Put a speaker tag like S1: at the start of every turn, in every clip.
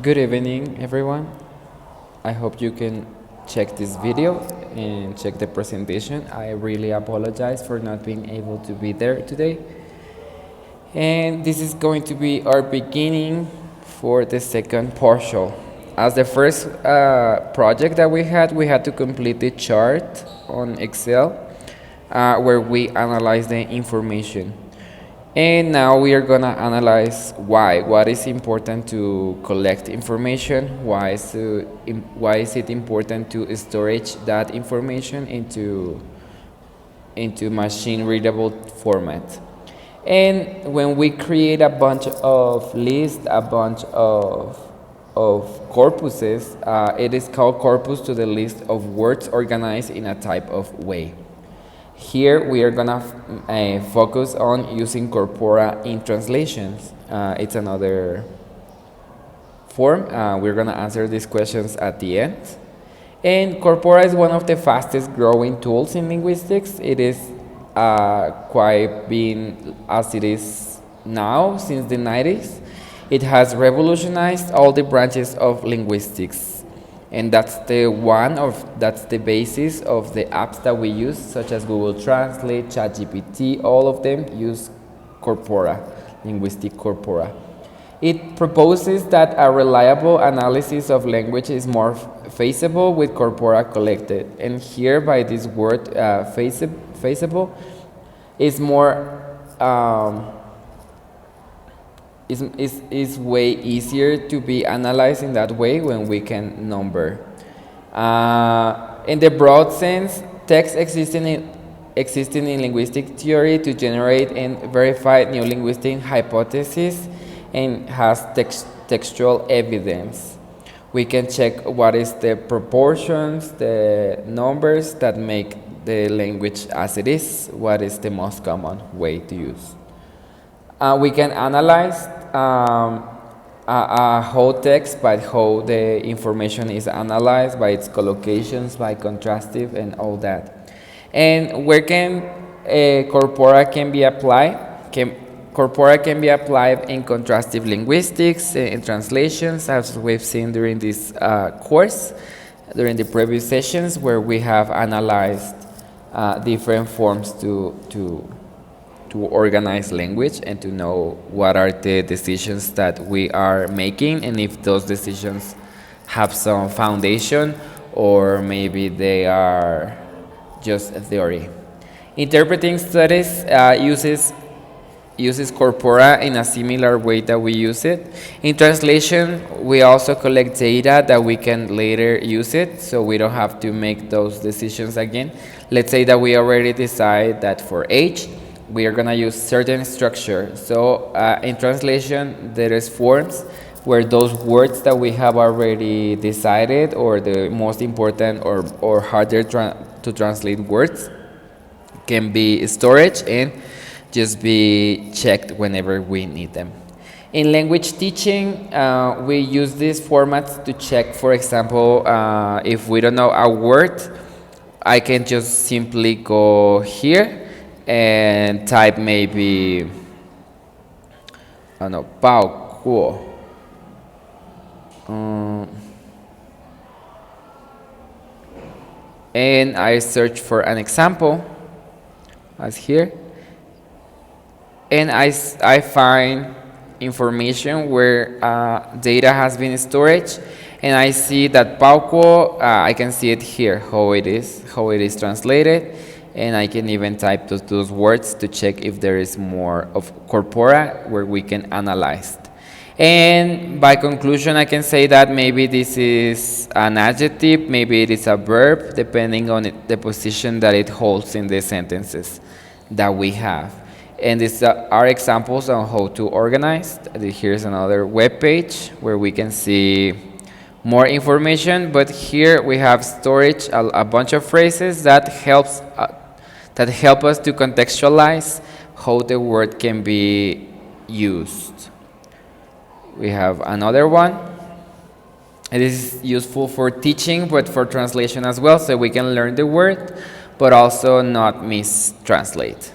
S1: Good evening, everyone. I hope you can check this video and check the presentation. I really apologize for not being able to be there today. And this is going to be our beginning for the second partial. As the first project that we had to complete the chart on Excel where we analyze the information. And now we are gonna analyze why. What is important to collect information? Why is it important to storage that information into machine readable format? And when we create a bunch of lists, a bunch of corpuses, it is called corpus to the list of words organized in a type of way. Here we are gonna focus on using corpora in translations. It's another form. We're gonna answer these questions at the end. And corpora is one of the fastest growing tools in linguistics. It is quite been as it is now since the 90s. It has revolutionized all the branches of linguistics. And that's the basis of the apps that we use, such as Google Translate, ChatGPT. All of them use corpora, linguistic corpora. It proposes that a reliable analysis of language is more feasible with corpora collected. And here, by this word, feasible, is more is way easier to be analyzed in that way when we can number. In the broad sense, text existing in linguistic theory to generate and verify new linguistic hypotheses and has textual evidence. We can check what is the proportions, the numbers that make the language as it is, what is the most common way to use. We can analyze a whole text by how the information is analyzed, by its collocations, by contrastive, and all that. And where can corpora can be applied? Corpora can be applied in contrastive linguistics, in translations, as we've seen during this course, during the previous sessions, where we have analyzed different forms to organize language and to know what are the decisions that we are making and if those decisions have some foundation or maybe they are just a theory. Interpreting studies uses corpora in a similar way that we use it. In translation, we also collect data that we can later use it, so we don't have to make those decisions again. Let's say that we already decide that for age, we are going to use certain structure. So in translation, there is forms where those words that we have already decided or the most important or harder to translate words can be stored and just be checked whenever we need them. In language teaching, we use these formats to check, for example, if we don't know a word, I can just simply go here and type maybe, I don't know, 包括. And I search for an example, as here. And I find information where data has been stored, and I see that Pauco, I can see it here, how it is translated, and I can even type those words to check if there is more of corpora where we can analyze. And by conclusion, I can say that maybe this is an adjective, maybe it is a verb, depending on the position that it holds in the sentences that we have. And these are examples on how to organize. Here's another web page where we can see more information, but here we have storage, a bunch of phrases that help us to contextualize how the word can be used. We have another one. It is useful for teaching, but for translation as well, so we can learn the word, but also not mistranslate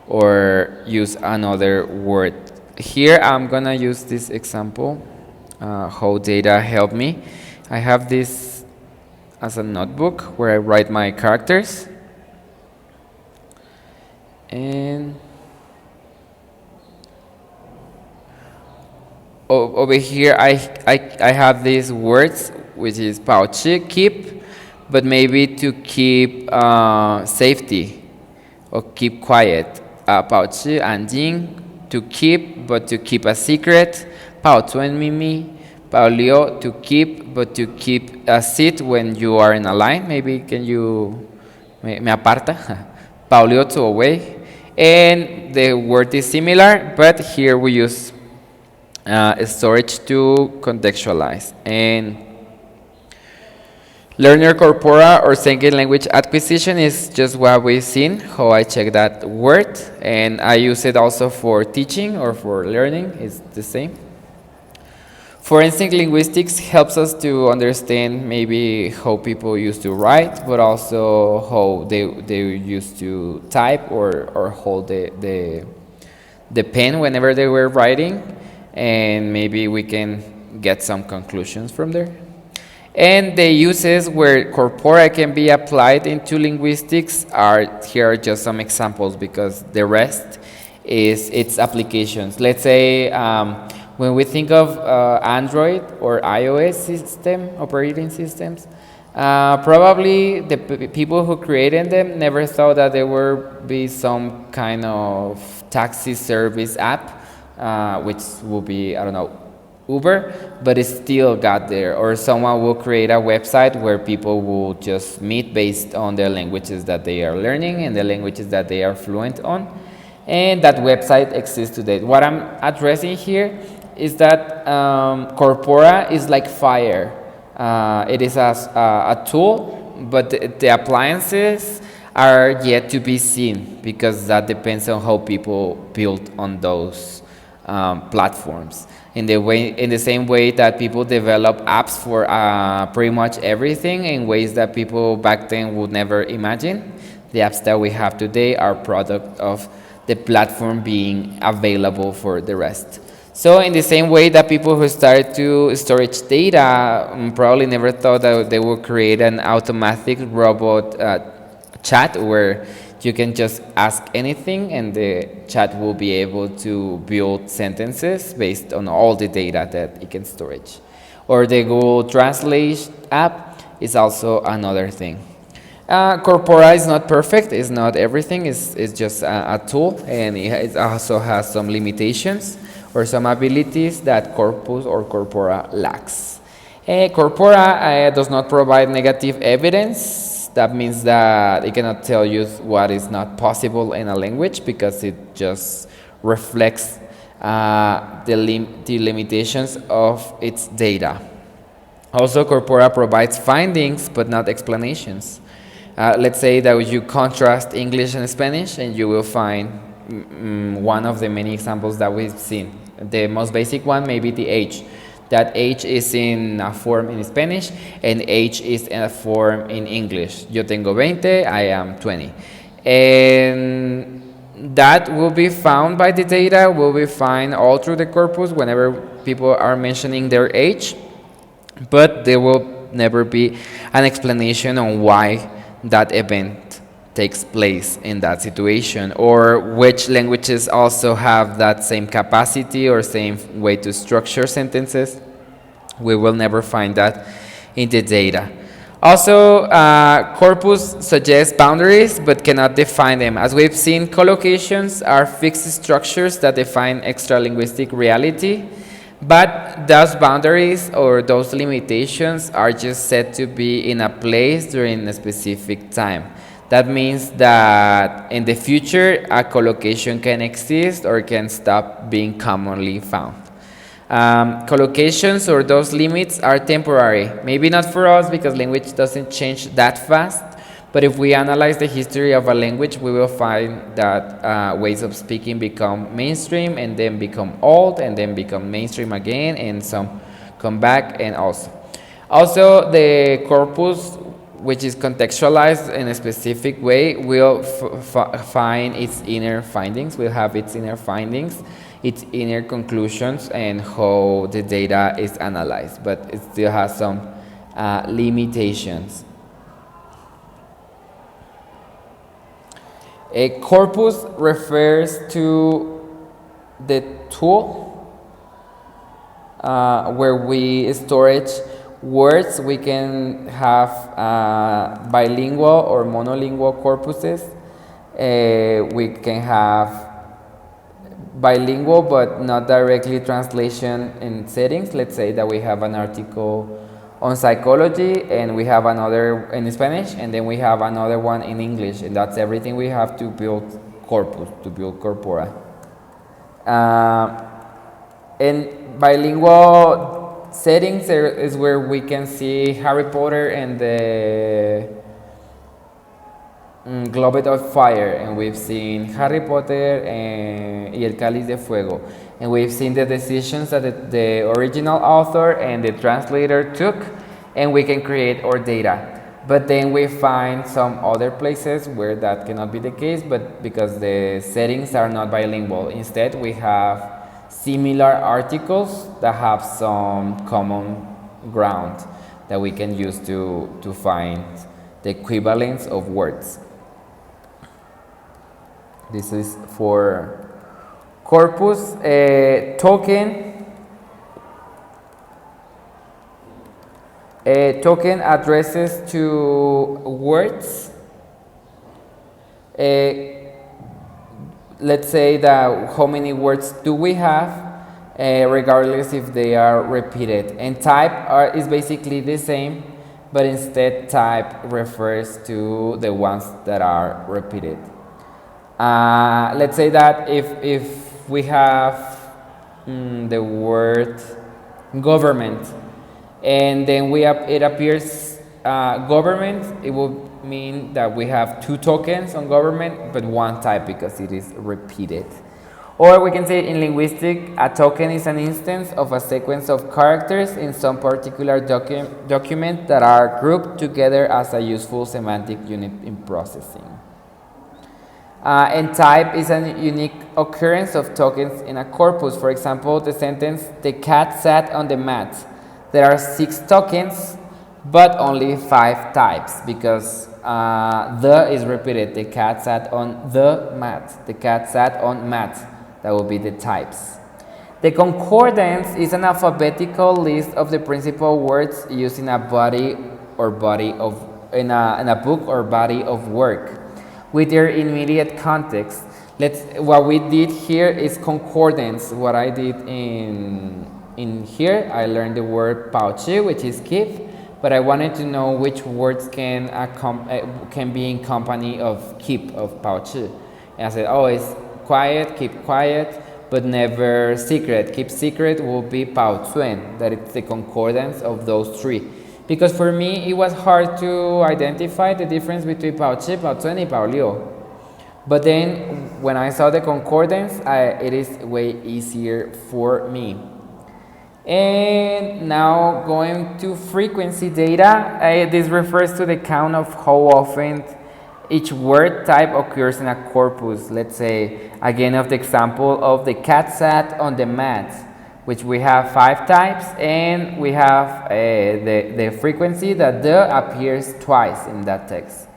S1: or use another word. Here I'm gonna use this example. how data help me. I have this as a notebook where I write my characters. And over here, I have these words, which is pouch, keep, but maybe to keep safety or keep quiet. Pouch, anjing, to keep, but to keep a secret. Pouch, and mimi. Paulio, to keep, but to keep a seat when you are in a line. Maybe can you me aparta? Paulio, to away. And the word is similar, but here we use storage to contextualize. And learner corpora or second language acquisition is just what we've seen, how I check that word. And I use it also for teaching or for learning, it's the same. Forensic linguistics helps us to understand maybe how people used to write, but also how they used to type or hold the pen whenever they were writing, and maybe we can get some conclusions from there. And the uses where corpora can be applied into linguistics are here are just some examples because the rest is its applications. Let's say when we think of Android or iOS system, operating systems, probably the people who created them never thought that there would be some kind of taxi service app, which will be, I don't know, Uber, but it still got there. Or someone will create a website where people will just meet based on the languages that they are learning and the languages that they are fluent on. And that website exists today. What I'm addressing here is that corpora is like fire. It is a tool, but the appliances are yet to be seen because that depends on how people build on those platforms. In the same way that people develop apps for pretty much everything in ways that people back then would never imagine, the apps that we have today are product of the platform being available for the rest. So in the same way that people who started to storage data probably never thought that they would create an automatic robot chat where you can just ask anything and the chat will be able to build sentences based on all the data that it can storage. Or the Google Translate app is also another thing. Corpora is not perfect, it's not everything, it's just a tool, and it also has some limitations or some abilities that Corpus or Corpora lacks. Corpora does not provide negative evidence. That means that it cannot tell you what is not possible in a language because it just reflects the limitations of its data. Also, Corpora provides findings but not explanations. Let's say that you contrast English and Spanish and you will find one of the many examples that we've seen. The most basic one may be the age. That age is in a form in Spanish and age is in a form in English. Yo tengo 20, I am 20. And that will be found by the data, will be found all through the corpus whenever people are mentioning their age, but there will never be an explanation on why that event takes place in that situation, or which languages also have that same capacity or same way to structure sentences. We will never find that in the data. Also, corpus suggests boundaries but cannot define them. As we've seen, collocations are fixed structures that define extralinguistic reality, but those boundaries or those limitations are just said to be in a place during a specific time. That means that in the future, a collocation can exist or can stop being commonly found. Collocations or those limits are temporary. Maybe not for us because language doesn't change that fast, but if we analyze the history of a language, we will find that ways of speaking become mainstream and then become old and then become mainstream again and some come back and also the corpus, which is contextualized in a specific way, will find its inner findings, will have its inner findings its inner conclusions and how the data is analyzed, but it still has some limitations. A corpus refers to the tool where we storage words. We can have bilingual or monolingual corpuses. We can have bilingual but not directly translation in settings. Let's say that we have an article on psychology and we have another in Spanish and then we have another one in English, and that's everything we have to build corpus, to build corpora. In bilingual settings there is where we can see Harry Potter and the Goblet of Fire, and we've seen Harry Potter y el Cáliz de Fuego, and we've seen the decisions that the original author and the translator took, and we can create our data. But then we find some other places where that cannot be the case, but because the settings are not bilingual. Instead, we have similar articles that have some common ground that we can use to find the equivalence of words. This is for corpus. Token. A token addresses to words. Let's say that how many words do we have, regardless if they are repeated. And type is basically the same, but instead type refers to the ones that are repeated. Let's say that if we have the word government and then it appears government, it will mean that we have two tokens on government but one type because it is repeated. Or we can say in linguistics, a token is an instance of a sequence of characters in some particular document that are grouped together as a useful semantic unit in processing. And type is a unique occurrence of tokens in a corpus. For example, the sentence, the cat sat on the mat. There are 6 tokens, but only 5 types because the is repeated. The cat sat on the mat. The cat sat on mat. That will be the types. The concordance is an alphabetical list of the principal words used in a body or in a book or body of work, with their immediate context. What we did here is concordance. What I did in here, I learned the word pauchi, which is keep, but I wanted to know which words can be in company of keep, of pauchi. And I said, oh, it's quiet, keep quiet, but never secret. Keep secret will be pauzuen, that it's the concordance of those 3. Because for me, it was hard to identify the difference between pauchi, pauzuen, and paulio. But then, when I saw the concordance, it is way easier for me. And now, going to frequency data, this refers to the count of how often each word type occurs in a corpus. Let's say, again, of the example of the cat sat on the mat, which we have 5 types, and we have the frequency that the appears twice in that text.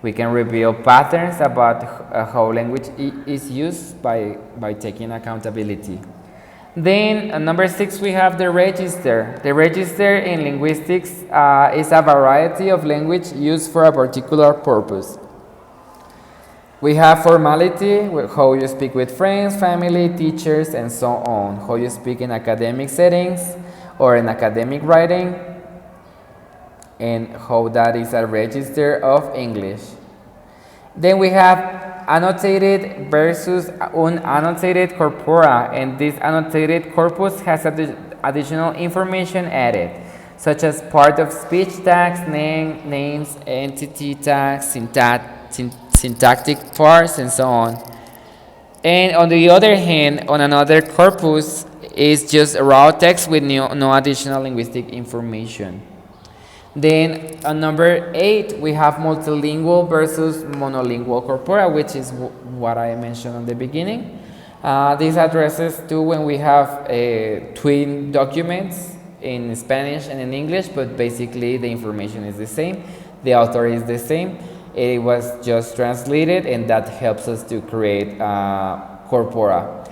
S1: We can reveal patterns about how language is used by taking accountability. Then number 6, we have the register. The register in linguistics is a variety of language used for a particular purpose. We have formality, how you speak with friends, family, teachers, and so on. How you speak in academic settings or in academic writing, and how that is a register of English. Then we have annotated versus unannotated corpora, and this annotated corpus has additional information added, such as part of speech tags, names, entity tags, syntactic parts, and so on. And on the other hand, on another corpus is just raw text with no additional linguistic information. Then on number 8, we have multilingual versus monolingual corpora, which is what I mentioned on the beginning. These addresses too when we have twin documents in Spanish and in English, but basically the information is the same, the author is the same. It was just translated, and that helps us to create corpora.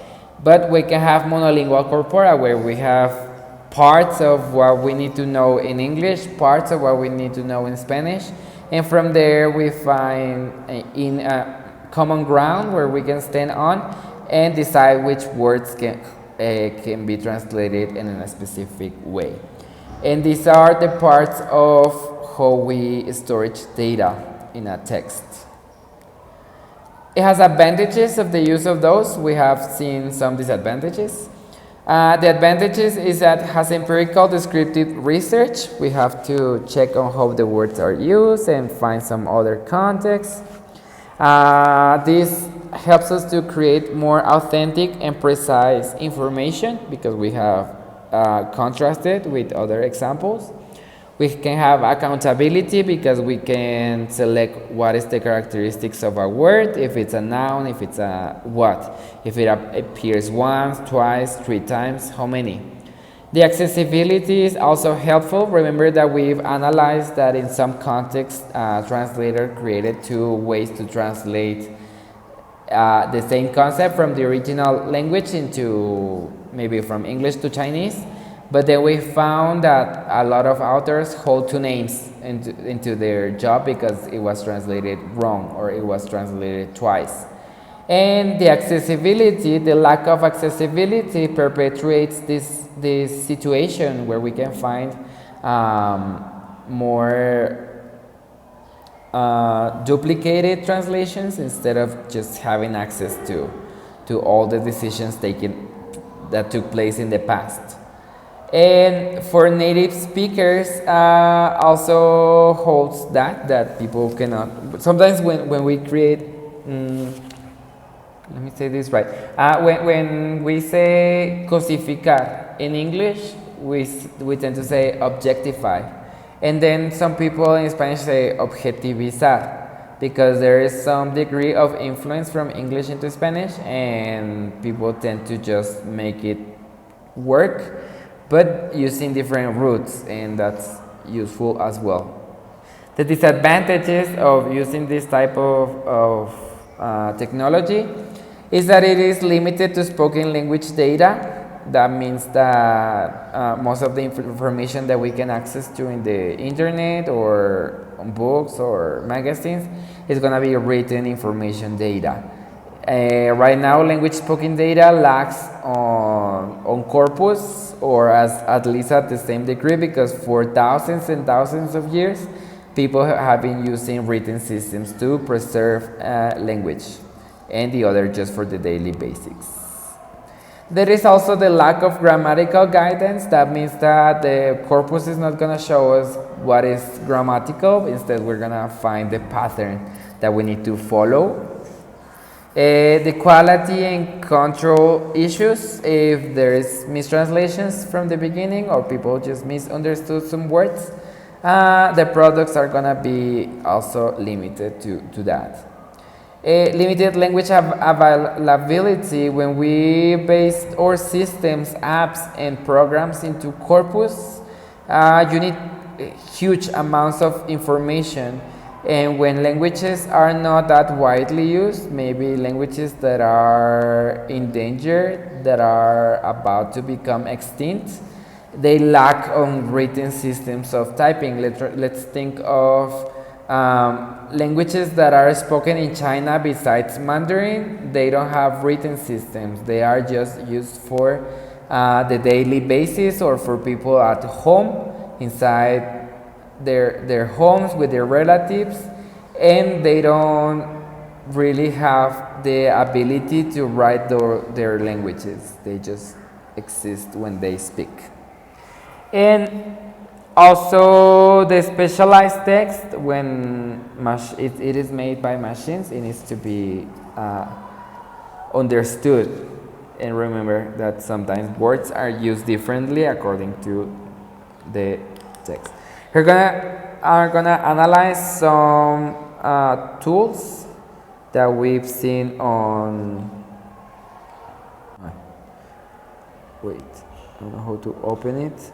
S1: But we can have monolingual corpora where we have parts of what we need to know in English, parts of what we need to know in Spanish, and from there we find in a common ground where we can stand on and decide which words can be translated in a specific way. And these are the parts of how we storage data in a text. It has advantages of the use of those. We have seen some disadvantages. The advantages is that it has empirical descriptive research. We have to check on how the words are used and find some other context. This helps us to create more authentic and precise information because we have contrasted with other examples. We can have accountability because we can select what is the characteristics of a word, if it's a noun, if it's a what, if it appears once, twice, 3 times, how many. The accessibility is also helpful. Remember that we've analyzed that in some contexts, translator created 2 ways to translate the same concept from the original language into maybe from English to Chinese. But then we found that a lot of authors hold 2 names into their job because it was translated wrong or it was translated twice. And the accessibility, the lack of accessibility perpetuates this situation where we can find more duplicated translations instead of just having access to all the decisions that took place in the past. And for native speakers, also holds that people cannot. Sometimes when we create, let me say this right. When we say cosificar in English, we tend to say objectify, and then some people in Spanish say objetivizar because there is some degree of influence from English into Spanish, and people tend to just make it work, but using different roots, and that's useful as well. The disadvantages of using this type of technology is that it is limited to spoken language data. That means that most of the information that we can access to in the internet or on books or magazines is going to be written information data. Right now, language spoken data lacks on corpus, or at least at the same degree, because for thousands and thousands of years, people have been using written systems to preserve language, and the other just for the daily basics. There is also the lack of grammatical guidance. That means that the corpus is not going to show us what is grammatical. Instead, we're going to find the pattern that we need to follow. The quality and control issues, if there is mistranslations from the beginning or people just misunderstood some words, the products are going to be also limited to that. Limited language availability. When we base our systems, apps, and programs into corpus, you need huge amounts of information. And when languages are not that widely used, maybe languages that are endangered, that are about to become extinct, they lack on written systems of typing. Let's think of languages that are spoken in China besides Mandarin. They don't have written systems. They are just used for the daily basis or for people at home inside their homes with their relatives, and they don't really have the ability to write their languages. They just exist when they speak. And also the specialized text, when it is made by machines, it needs to be understood. And remember that sometimes words are used differently according to the text. We're gonna analyze some tools that we've seen on wait, I don't know how to open it.